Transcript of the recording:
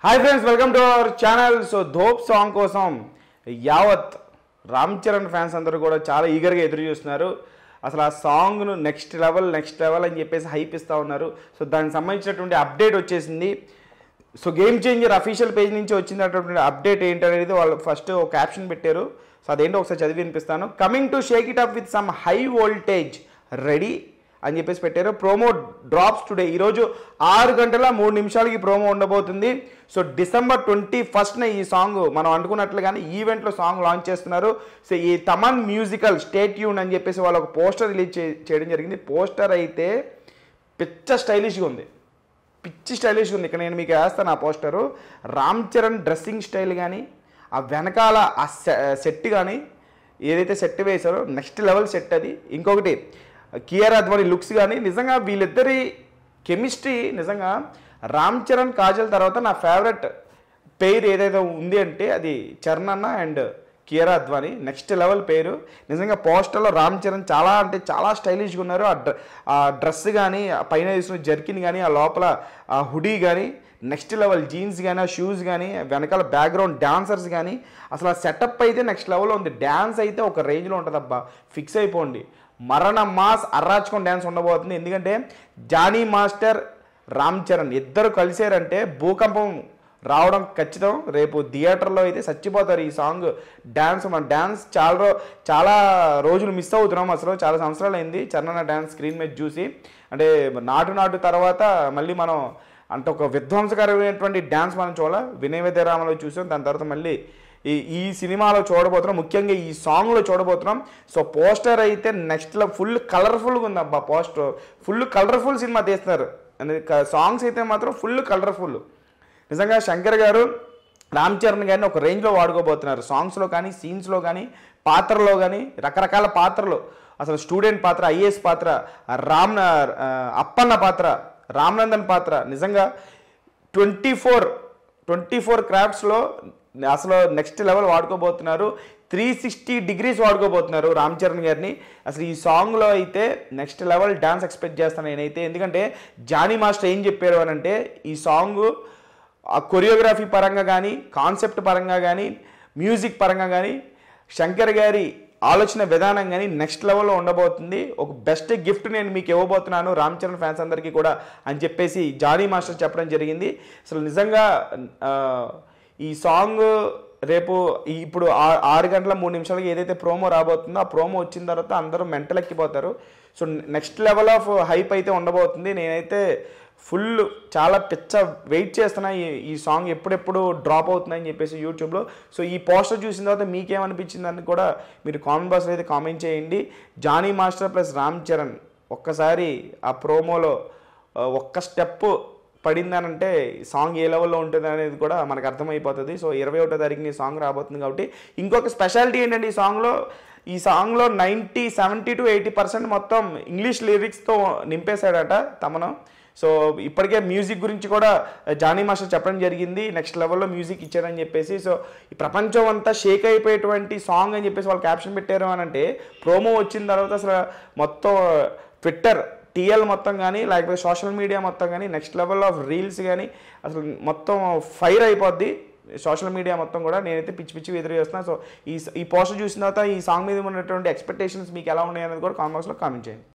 Hi friends, welcome to our channel. So Dhop song కోసం యావత్ Ram Charan fans అందరూ కూడా చాలా ఈగర్గా ఎదురు చూస్తున్నారు. అసలు ఆ సాంగ్ను నెక్స్ట్ లెవెల్ అని చెప్పేసి హైప్ ఇస్తూ ఉన్నారు. సో దానికి సంబంధించినటువంటి అప్డేట్ వచ్చేసింది. So game changer official page నుంచి వచ్చినటువంటి అప్డేట్ ఏంటనేది వాళ్ళు ఫస్ట్ ఒక క్యాప్షన్ పెట్టారు. సో అదేంటో ఒకసారి చదివి వినిపిస్తాను. Coming to Sheikh it up with some high voltage ready అని చెప్పేసి పెట్టారు. Promo drops today. ఈరోజు 6 గంటల 3 నిమిషాలకి ప్రోమో ఉండబోతుంది. సో డిసెంబర్ 21న ఈ సాంగ్ మనం అనుకున్నట్లుగానే ఈవెంట్లో సాంగ్ లాంచ్ చేస్తున్నారు. సో ఈ తమన్ మ్యూజికల్ స్టే ట్యూన్ అని చెప్పేసి వాళ్ళు ఒక పోస్టర్ రిలీజ్ చేయడం జరిగింది. పోస్టర్ అయితే పిచ్చి స్టైలిష్గా ఉంది. ఇక్కడ నేను మీకు వేస్తాను ఆ poster. Ram Charan dressing style కానీ, ఆ వెనకాల ఆ సెట్ కానీ, ఏదైతే సెట్ వేశారో నెక్స్ట్ లెవెల్ సెట్ అది. ఇంకొకటి కియారా అద్వానీ లుక్స్ కానీ, నిజంగా వీళ్ళిద్దరి కెమిస్ట్రీ నిజంగా రామ్ చరణ్ కాజల్ తర్వాత నా ఫేవరెట్ పేరు ఏదైతే ఉంది అంటే అది చరణ్ అన్న and Kiara Advani. Next level పేరు. నిజంగా పోస్టర్లో రామ్ చరణ్ చాలా అంటే చాలా స్టైలిష్గా ఉన్నారు. ఆ డ్రెస్ కానీ, ఆ పైన వేసిన జర్కిన్ కానీ, ఆ లోపల ఆ హుడీ కానీ, నెక్స్ట్ లెవెల్ జీన్స్ కానీ, ఆ షూస్ కానీ, వెనకాల బ్యాక్గ్రౌండ్ డాన్సర్స్ కానీ, అసలు ఆ సెటప్ అయితే నెక్స్ట్ లెవెల్లో ఉంది. డ్యాన్స్ అయితే ఒక రేంజ్లో ఉంటుంది. అబ్బా ఫిక్స్ అయిపోండి. మరణ మాస్ అర్రాచుకొని డ్యాన్స్ ఉండబోతుంది. ఎందుకంటే జానీ మాస్టర్, రామ్ చరణ్ ఇద్దరు కలిసారంటే భూకంపం రావడం ఖచ్చితం. రేపు థియేటర్లో అయితే చచ్చిపోతారు. ఈ సాంగ్ డ్యాన్స్, మన డ్యాన్స్ చాలా రోజులు మిస్ అవుతున్నాం. అసలు చాలా సంవత్సరాలు అయింది చరణ్ అన్న డ్యాన్స్ స్క్రీన్ మీద చూసి. అంటే నాటు తర్వాత మళ్ళీ మనం అంటే ఒక విధ్వంసకరమైనటువంటి డ్యాన్స్ మనం చూడాలి. వినయ విద్యారామలో చూసాం. దాని తర్వాత మళ్ళీ ఈ సినిమాలో చూడబోతున్నాం. ముఖ్యంగా ఈ సాంగ్లో చూడబోతున్నాం. సో పోస్టర్ అయితే నెక్స్ట్లో ఫుల్ కలర్ఫుల్గా ఉంది. అబ్బా పోస్టర్ ఫుల్ కలర్ఫుల్ సినిమా తీస్తున్నారు. సాంగ్స్ అయితే మాత్రం ఫుల్ కలర్ఫుల్. నిజంగా శంకర్ గారు రామ్ చరణ్ గారిని ఒక రేంజ్లో వాడుకోబోతున్నారు. సాంగ్స్లో కానీ, సీన్స్లో కానీ, పాత్రలో కానీ, రకరకాల పాత్రలు. అసలు స్టూడెంట్ పాత్ర, ఐఏఎస్ పాత్ర, అప్పన్న పాత్ర, రామ్నందన్ పాత్ర, నిజంగా 24 క్రాఫ్ట్స్లో అసలు నెక్స్ట్ లెవెల్ వాడుకోబోతున్నారు. 360 డిగ్రీస్ వాడుకోబోతున్నారు రామ్ చరణ్ గారిని. అసలు ఈ సాంగ్లో అయితే నెక్స్ట్ లెవెల్ డ్యాన్స్ ఎక్స్పెక్ట్ చేస్తాను నేనైతే. ఎందుకంటే జానీ మాస్టర్ ఏం చెప్పారు అని అంటే, ఈ సాంగ్ ఆ కొరియోగ్రఫీ పరంగా కానీ, కాన్సెప్ట్ పరంగా కానీ, మ్యూజిక్ పరంగా కానీ, శంకర్ గారి ఆలోచన విధానం కానీ నెక్స్ట్ లెవెల్లో ఉండబోతుంది. ఒక బెస్ట్ గిఫ్ట్ నేను మీకు ఇవ్వబోతున్నాను రామ్ చరణ్ ఫ్యాన్స్ అందరికీ కూడా అని చెప్పేసి జానీ మాస్టర్ చెప్పడం జరిగింది. అసలు నిజంగా ఈ సాంగ్ రేపు ఇప్పుడు 6 గంటల 3 నిమిషాలకి ఏదైతే ప్రోమో రాబోతుందో ఆ ప్రోమో వచ్చిన తర్వాత అందరూ మెంటల్ ఎక్కిపోతారు. So next level of hype అయితే ఉండబోతుంది. నేనైతే ఫుల్ చాలా వెయిట్ చేస్తున్నా ఈ సాంగ్ ఎప్పుడెప్పుడు డ్రాప్ అవుతుందని చెప్పేసి యూట్యూబ్లో. సో ఈ పోస్టర్ చూసిన తర్వాత మీకేమనిపించింది అని కూడా మీరు కామెంట్ బాక్స్లో అయితే కామెంట్ చేయండి. జానీ మాస్టర్ ప్లస్ రామ్ చరణ్ ఒక్కసారి ఆ ప్రోమోలో ఒక్క స్టెప్ పడిందనంటే సాంగ్ ఏ లెవెల్లో ఉంటుంది అనేది కూడా మనకు అర్థమైపోతుంది. సో 21వ తారీఖుని ఈ సాంగ్ రాబోతుంది కాబట్టి ఇంకొక స్పెషాలిటీ ఏంటంటే ఈ సాంగ్లో 70 to 80% మొత్తం ఇంగ్లీష్ లిరిక్స్తో నింపేశాడట తమను. సో ఇప్పటికే మ్యూజిక్ గురించి కూడా జానీ మాస్టర్ చెప్పడం జరిగింది. నెక్స్ట్ లెవెల్లో మ్యూజిక్ ఇచ్చారని చెప్పేసి. సో ఈ ప్రపంచం అంతా షేక్ అయిపోయేటువంటి సాంగ్ అని చెప్పేసి వాళ్ళు క్యాప్షన్ పెట్టారు అని అంటే, ప్రోమో వచ్చిన తర్వాత అసలు మొత్తం ట్విట్టర్ టీఎల్ మొత్తం కానీ, లేకపోతే సోషల్ మీడియా మొత్తం కానీ, నెక్స్ట్ లెవెల్ ఆఫ్ రీల్స్ కానీ అసలు మొత్తం ఫైర్ అయిపోద్ది సోషల్ మీడియా మొత్తం కూడా. నేనైతే పిచ్చి ఎదురు చేస్తున్నాను. సో ఈ పోస్టర్ చూసిన తర్వాత ఈ సాంగ్ మీద ఉన్నటువంటి ఎక్స్పెక్టేషన్స్ మీకు ఎలా ఉన్నాయి అనేది కూడా కామెంట్ బాక్స్లో కామెంట్ చేయండి.